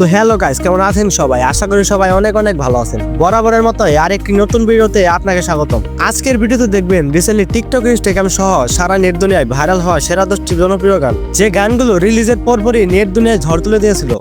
তো hello guys, কেমন আছেন সবাই? আশা করি সবাই অনেক অনেক ভালো আছেন। বরাবরের মতো আরেকটি নতুন ভিডিওতে আপনাকে স্বাগতম। আজকের ভিডিওতে দেখবেন রিসেন্টলি টিকটক, ইনস্টাগ্রাম সহ সারা নেট দুনিয়ায় ভাইরাল হওয়া সেরা 10টি জনপ্রিয় গান, যে গানগুলো রিলিজের পরপরই নেট দুনিয়ায় ঝড় তুলে দিয়েছিল।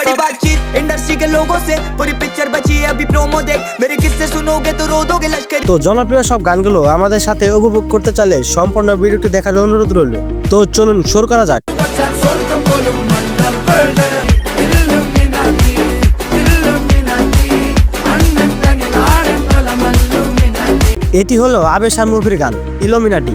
बड़ी बातचीत इंडस्ट्री के लोगों से पूरी पिक्चर बची है अभी प्रोमो देख मेरे किस्से सुनोगे तो रो दोगे लश्कर। তো জনপ্রিয় সব গানগুলো আমাদের সাথে উপভোগ করতে চাইলে সম্পূর্ণ ভিডিওটি দেখার অনুরোধ রইল। তো চলুন শুরু করা যাক। এটি হলো আবেশান মুভির গান ইলুমিনাটি।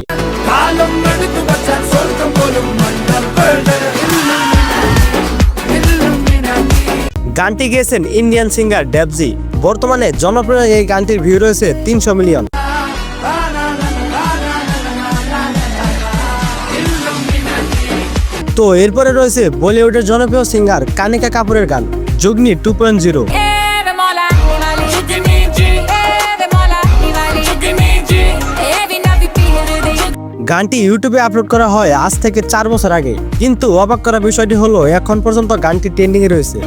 গানটি গেয়েছেন ইন্ডিয়ান সিঙ্গার ডেবজি। বর্তমানে জনপ্রিয় এই গানটির ভিউ রয়েছে 300 মিলিয়ন। তো এরপরে রয়েছে বলিউডের জনপ্রিয় সিঙ্গার কানিকা কাপুরের গান জুগনি 2.0। গানটি ইউটিউবে আপলোড করা হয় আজ থেকে 4 বছর আগে, কিন্তু অবাক করা বিষয়টি হলো এখন পর্যন্ত গানটি ট্রেন্ডিং এ রয়েছে।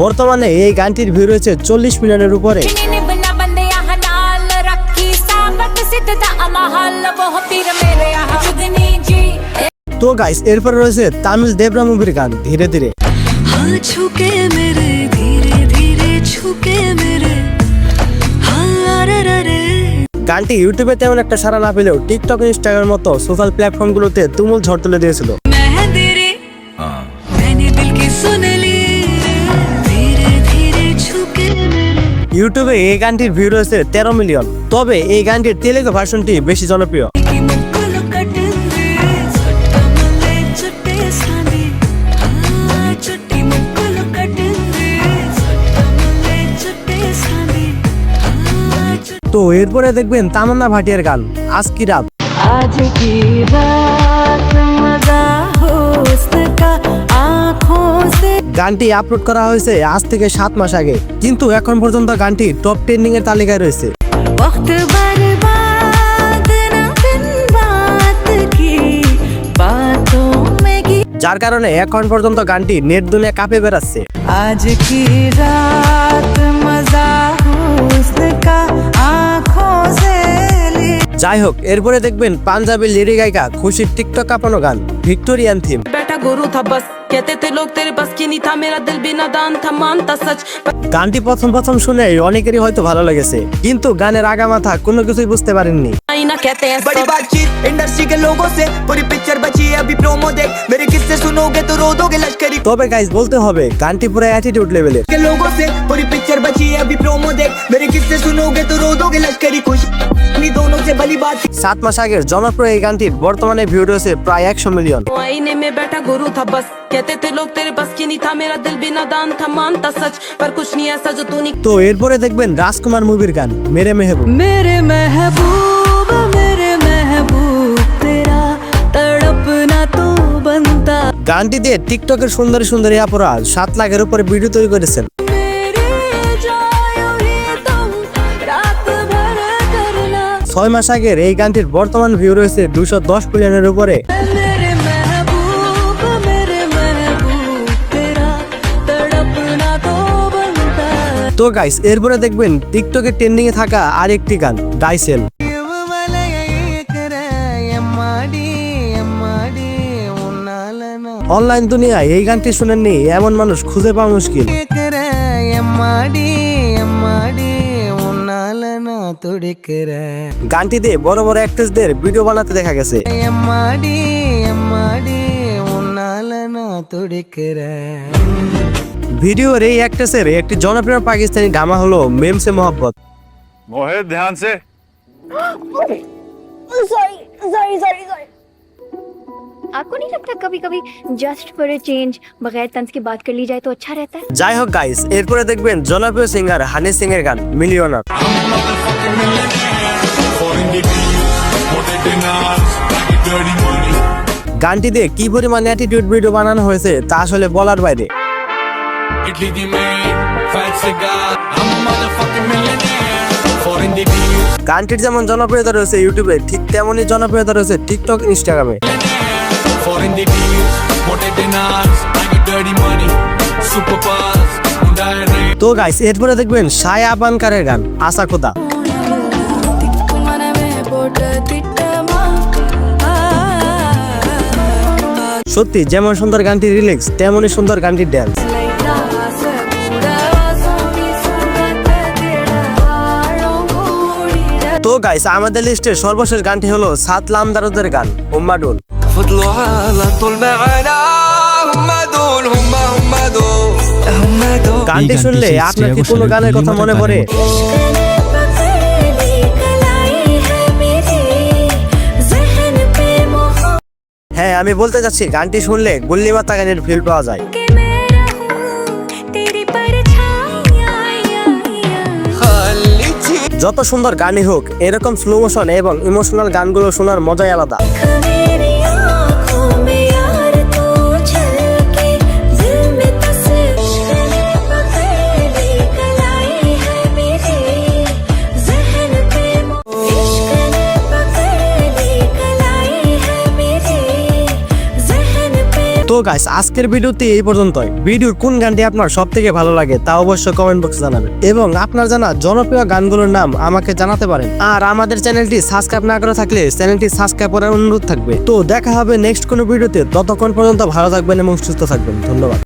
বর্তমানে এই গানটির ভিউ রয়েছে 40 মিলিয়নের উপরে। তো গাইস, এরপরে রয়েছে তামিল দেবরা মুভির গান ধীরে ধীরে। গানটি ইউটিউবে তেমন একটা সাড়া না পেলেও টিকটক, ইনস্টাগ্রামের মতো সোশ্যাল প্ল্যাটফর্মগুলোতে তুমুল ঝড় তুলে দিয়েছিল। ইউটিউবে এই গানটির ভিউ রয়েছে 13 মিলিয়ন। তবে এই গানটির তেলেগু ভার্সনটি বেশি জনপ্রিয়। তো এরপরে দেখবেন তামান্না ভাটিয়ার গান আজ কি রাত। গানটি আপলোড করা হয়েছে আজ থেকে 7 মাস আগে, কিন্তু এখন পর্যন্ত গানটি টপ ট্রেন্ডিং এর তালিকায় রয়েছে। যার কারণে এখন পর্যন্ত গানটি নেট দুনিয়া কাঁপে বেড়াচ্ছে। আজ কি রাত মজা হুস্ন কা আঁখোं से। যাই হোক, এরপরে দেখবেন পাঞ্জাবি লিরিক গায়িকা খুশির টিকটক কাঁপানো গান ভিক্টোরিয়ান থিম। बेटा गुरु था बस कहते थे लोग तेरे बस की नहीं था मेरा दिल भी नादान था मानता सच। গানটি প্রথম শুনে অনেকেরই হয়তো ভালো লেগেছে, কিন্তু গানের আগামাথা কোনো কিছুই বুঝতে পারেননি। ना कहते हैं बड़ी बातचीत इंडस्ट्री के लोगों से पूरी पिक्चर बची है अभी प्रोमो देख मेरे किस्से सुनोगे तो रो दोगे लश्करी। তবে গাইস বলতে হবে গানটি পুরো অ্যাটিটিউড লেভেলের। के लोगों से पूरी पिक्चर बची है अभी प्रोमो देख मेरे किस्से सुनोगे तो रो दोगे लश्करी। खुश अपनी दोनों से भली बात। 7 मास আগের জনপ্রিয় এই গানটির বর্তমানে ভিউ রয়েছে প্রায় 100 মিলিয়ন। आईने में बैठा गुरु था बस कहते थे लोग तेरे बस की नहीं था मेरा दिल भी नादान था मानता सच पर कुछ नहीं ऐसा जो तू नहीं। তো এরপরে দেখবেন রাজকুমার মুভির গান মেরে মেহবুব। मेरे महबूब तेरा तड़पना तो बनता। গানটি দিয়ে টিকটকের সুন্দরী সুন্দরী আপুরা 7 লাখের উপরে ভিডিও তৈরি করেছেন। मेरे जायो ही तुम रात भर करना। 6 মাস আগের এই গানটির বর্তমান ভিউ রয়েছে 210 মিলিয়নের উপরে। मेरे महबूब तेरा तड़पना तो बनता। তো গাইস, এরপরে দেখবেন টিকটকে ট্রেন্ডিং এ থাকা আরেকটি গান ডাইসেল। অনলাইন দুনিয়ায় এই গানটি শুনেননি এমন মানুষ খুঁজে পাওয়া মুশকিল। গানটিতে বড় বড় অ্যাক্ট্রেসদের ভিডিও বানাতে দেখা গেছে। ভিডিওর এই অ্যাক্ট্রেসের একটি জনপ্রিয় পাকিস্তানি গামা হলো মেমসে মোহাব্বত। मोहित ध्यान से। सॉरी आपको नहीं लगता कभी कभी जस्ट फॉर ए चेंज बगैर तंज की बात कर ली जाए तो अच्छा रहता है। যাই হোক গাইস, এরপরে দেখবেন জনপ্রিয় সিঙ্গার হানি সিং এর গান মিলিয়নার। গানটি দিয়ে কি পরিমাণ অ্যাটিটিউড ভিডিও বানানো হয়েছে তা আসলে বলার বাইরে। इडली दी मेड फैट से गाल I'm a motherfucking millionaire Foreign the deal গানটির যেমন জনপ্রিয়তা রয়েছে ইউটিউবে, ঠিক তেমনই জনপ্রিয়তা রয়েছে টিকটক, ইনস্টাগ্রামে। Foreign the deal What it in us I get dirty money Super buzz Direct তো গাইস এরপরে দেখবেন সায়া আবানকারের গান আসা খোদা। সত্যি যেমন সুন্দর গানটির রিলিক্স তেমনই সুন্দর গানটির ড্যান্স। তো গাইস আমাদের লিস্টের সর্বশেষ গানটি হলো সাত লামদারদের গান উম্মাডুল। فضلوا على طول معانا هم دول هم دول গানটি শুনলে আপনার কি কোনো গানের কথা মনে পড়ে? হ্যাঁ আমি বলতে চাচ্ছি গানটি শুনলে গুল্লিমাতা গানের ফিল পাওয়া যায়। যত সুন্দর গানই হোক এরকম স্লো মোশন এবং ইমোশনাল গানগুলো শোনার মজাই আলাদা। তো গাইস আজকের ভিডিওতে এই পর্যন্তই। ভিডিওর কোন গানটি আপনার সব থেকে ভালো লাগে তা অবশ্যই কমেন্ট বক্সে জানাবেন এবং আপনার জানা জনপ্রিয় গানগুলোর নাম আমাকে জানাতে পারেন। আর আমাদের চ্যানেলটি সাবস্ক্রাইব না করে থাকলে চ্যানেলটি সাবস্ক্রাইব করার অনুরোধ থাকবে। তো দেখা হবে নেক্সট কোনো ভিডিওতে, ততক্ষণ পর্যন্ত ভালো থাকবেন এবং সুস্থ থাকবেন। ধন্যবাদ।